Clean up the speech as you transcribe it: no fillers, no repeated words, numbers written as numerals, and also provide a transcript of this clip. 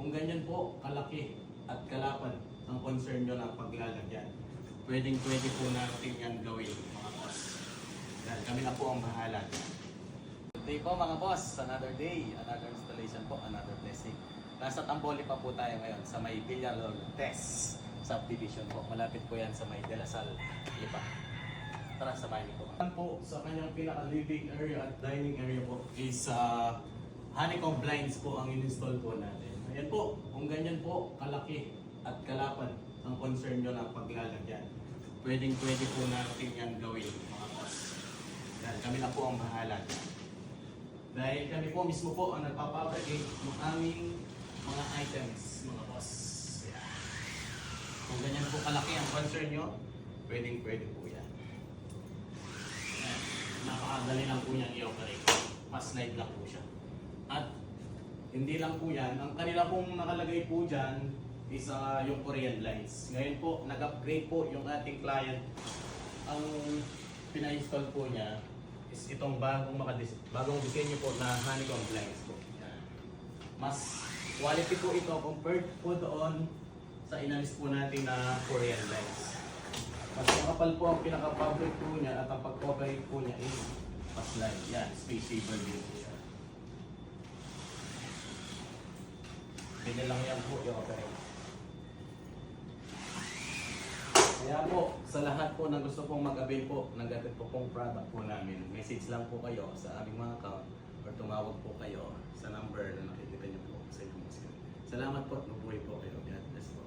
kung ganyan po kalaki at kalapad ang concern nyo na paglalagyan, pwede po natin yan gawin mga boss. Yan, kami na po ang bahala. Good day po mga boss, another day, another installation po, another blessing. Nasa Tamboli pa po tayo ngayon sa may Villalobtes subdivision po. Malapit po yan sa may De La Salle, Lipa. Tara, samahin niyo po. Yan po sa kanyang pinaka-living area at dining area po is honeycomb blinds po ang in-install po natin. Ayan po, kung ganyan po kalaki at kalapad ang concern nyo na paglalagyan, pwede po natin yan gawin mga boss. Yan, kami na po ang bahala. Dahil kami po mismo po ang nagpapabricate ng aming mga items mga boss. Yan. Kung ganyan po kalaki ang concern nyo, pwede po yan. Yan. Napakadali lang po niyang i-operate. Mas light lang po siya. At hindi lang po yan, ang kanila pong nakalagay po dyan is yung Korean lights. Ngayon po, nag-upgrade po yung ating client. Ang pina-install po niya is itong bagong disenyo po na honeycomb blinds po. Yan. Mas quality po ito compared po doon sa inalis po natin na Korean lights. Mas makapal po ang pinaka-fabric po niya at ang pag-operate po niya is mas light. Yan, space saver din po siya. Pwede lang yan po i-operate. Kaya po, sa lahat po na gusto pong mag-avail po ng ganito po pong product po namin, message lang po kayo sa aming mga account or tumawag po kayo sa number na nakikita niyo po sa inyong screen. Salamat po, mabuhay po kayo. God bless po.